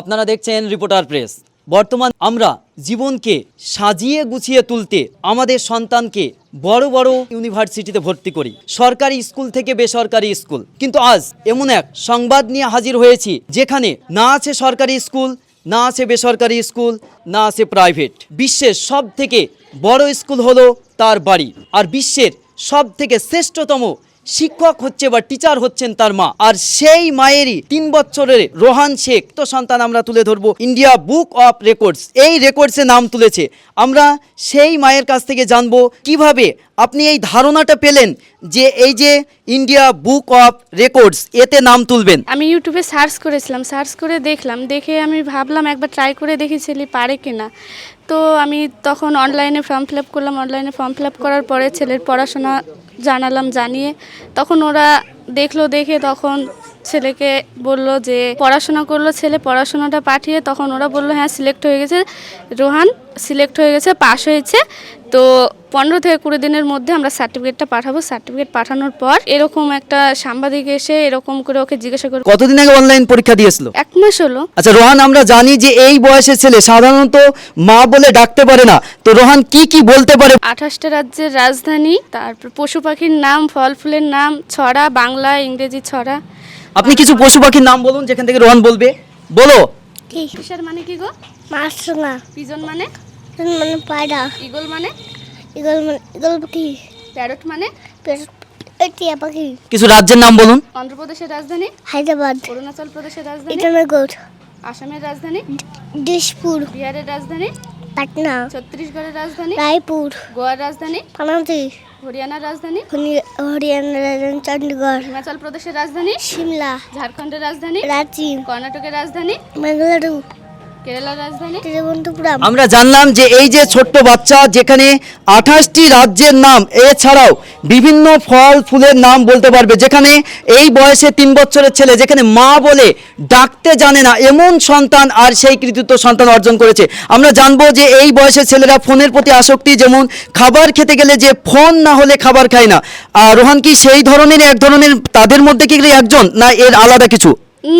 আপনারা দেখছেন reporter press. বর্তমান আমরা জীবনকে সাজিয়ে গুছিয়ে তুলতে আমাদের সন্তানকে বড় বড় ইউনিভার্সিটিতে ভর্তি করি, সরকারি স্কুল থেকে বেসরকারি স্কুল। কিন্তু আজ এমন এক সংবাদ নিয়ে হাজির হয়েছি যেখানে না আছে সরকারি স্কুল, না আছে বেসরকারি স্কুল, না আছে প্রাইভেট। বিশ্বের সব থেকে বড় স্কুল হলো তার বাড়ি, আর বিশ্বের সব থেকে শ্রেষ্ঠতম শিক্ষক হচ্ছে বা টিচার হচ্ছেন তার মা। আর সেই মায়েরই 3 বছরের রোহান শেখ তো সন্তান আমরা তুলে ধরবো ইন্ডিয়া বুক অফ রেকর্ডস, এই রেকর্ডসে নাম তুলেছে। আমরা সেই মায়ের কাছ থেকে জানবো কিভাবে আপনি এই ধারণাটা পেলেন যে এই যে ইন্ডিয়া বুক অফ রেকর্ডস এতে নাম তুলবেন। আমি ইউটিউবে সার্চ করেছিলাম, সার্চ করে দেখলাম, দেখে আমি ভাবলাম একবার ট্রাই করে দেখি ছেলে পারে কিনা। তো আমি তখন অনলাইনে ফর্ম ফিল আপ করলাম। অনলাইনে ফর্ম ফিল আপ করার পরে ছেলের পড়াশোনা জানালাম, জানিয়ে তখন ওরা দেখলো, দেখে তখন ছেলেকে বললো যে পড়াশোনা করলো। ছেলে পড়াশোনাটা পাঠিয়ে তখন ওরা বললো হ্যাঁ সিলেক্ট হয়ে গেছে, রোহান সিলেক্ট হয়ে গেছে, পাস হয়েছে। তো 15 থেকে 20 দিনের মধ্যে আমরা সার্টিফিকেটটা পাঠাবো। সার্টিফিকেট পাঠানোর পর এরকম একটা সাংবাদিক এসে এরকম করে ওকে জিজ্ঞাসা করে। কতদিন আগে অনলাইন পরীক্ষা দিয়েছিল? 1 মাস হলো। আচ্ছা রোহান, আমরা জানি যে এই বয়সের ছেলে সাধারণত মা বলে ডাকতে পারে না, তো রোহান কি বলতে পারে? 28টা রাজ্যের রাজধানী, তারপর পশু পাখির নাম, ফল ফুলের নাম, ছড়া, বাংলা ইংরেজি ছড়া। আপনি কিছু পশু পাখির নাম বলুন যেখান থেকে রোহান বলবে। বলো। ফিশার মানে কি গো? মাছ না, পিজন মানে? মানে পায়রা, ইগল মানে? ইগল মানে ইগল পাখি, প্যারট মানে? টিয়া পাখি। কিছু রাজ্যের নাম বলুন। অন্ধ্রপ্রদেশের রাজধানী? হায়দ্রাবাদ, অরুণাচল প্রদেশের রাজধানী? ইটানগর, আসামের রাজধানী? দিশপুর, বিহারের রাজধানী? পাটনা, ছত্তিশগড়ের রাজধানী? রায়পুর, গোয়ার রাজধানী? পানাজি, হরিয়ানার রাজধানী? হরিয়ানা, চণ্ডীগড়, হিমাচল প্রদেশের রাজধানী? শিমলা, ঝাড়খণ্ডের রাজধানী? রাঁচি, কর্ণাটকের রাজধানী? বেঙ্গালুরু, কেরালার রাজধানী? তিরুবনন্তপুরম। আমরা জানলাম যে এই যে ছোট্ট বাচ্চা যেখানে 28টি রাজ্যের নাম এছাড়াও বিভিন্ন ফল ফুলের নাম বলতে পারবে, যেখানে এই বয়সে 3 বছরের ছেলে যেখানে মা বলে ডাকতে জানে না, এমন সন্তান আর সেই কৃতিত্ব সন্তান অর্জন করেছে। আমরা জানবো যে এই বয়সের ছেলেরা ফোনের প্রতি আসক্তি, যেমন খাবার খেতে গেলে যে ফোন না হলে খাবার খায় না। আর রোহান কি সেই ধরনের এক ধরনের তাদের মধ্যে কি একজন, না এর আলাদা কিছু?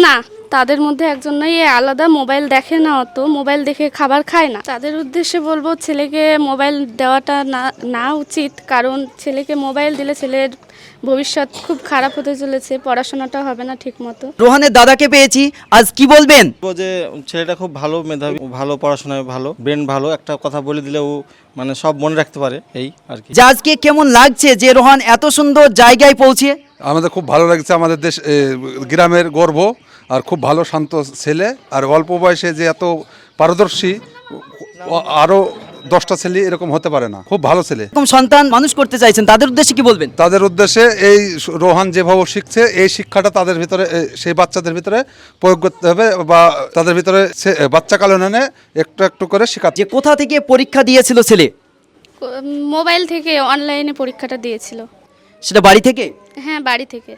না, তাদের মধ্যে একজন নয়, এ আলাদা। মোবাইল দেখে না, অত মোবাইল দেখে খাবার খায় না। তাদের উদ্দেশ্যে বলবো ছেলেকে মোবাইল দেওয়াটা না উচিত, কারণ ছেলেকে মোবাইল দিলে ছেলের ভবিষ্যৎ খুব খারাপ হতে চলেছে, পড়াশোনাটা হবে না ঠিক মতো। রোহানের দাদাকে পেয়েছি, আজ কি বলবেন? যে ছেলেটা খুব ভালো মেধাবী, ভালো পড়াশোনায় ভালো, ব্রেন ভালো, একটা কথা বলে দিলে ও মানে সব মনে রাখতে পারে, এই আর কি। যে আজকে কেমন লাগছে যে রোহান এত সুন্দর জায়গায় পৌঁছে? আমাদের খুব ভালো লাগছে, আমাদের দেশ গ্রামের গর্ব, আর খুব ভালো শান্ত ছেলে, আর অল্প বয়সে যে এত পারদর্শী, আরও 10টা ছেলে এরকম হতে পারে না, খুব ভালো ছেলে। এরকম সন্তান মানুষ করতে চাইছেন, তাদের উদ্দেশ্যে কি বলবেন? তাদের উদ্দেশ্যে এই রোহান যেভাবে শিখছে, এই শিক্ষাটা তাদের ভিতরে, সেই বাচ্চাদের ভিতরে প্রয়োগ করতে হবে, বা তাদের ভিতরে বাচ্চাকালীনে একটু একটু করে শেখাতে। যে কোথা থেকে পরীক্ষা দিয়েছিল ছেলে? মোবাইল থেকে অনলাইনে পরীক্ষাটা দিয়েছিল। সেটা বাড়ি থেকে? হ্যাঁ, বাড়ি থেকে।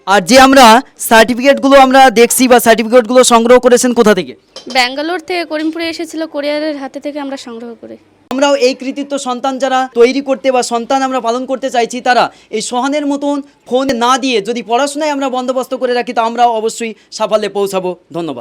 আর যে আমরা সার্টিফিকেটগুলো আমরা দেখছি বা সার্টিফিকেটগুলো সংগ্রহ করেছেন কোথা থেকে? ব্যাঙ্গালোর থেকে করিমপুরে এসেছিল, কোরিয়ারের হাতে থেকে আমরা সংগ্রহ করে। আমরাও এই কৃতিত্ব সন্তান যারা তৈরি করতে বা সন্তান আমরা পালন করতে চাইছি, তারা এই সোহানের মতন ফোন না দিয়ে যদি পড়াশোনায় আমরা বন্দোবস্ত করে রাখি, তো আমরাও অবশ্যই সাফল্যে পৌঁছাবো। ধন্যবাদ।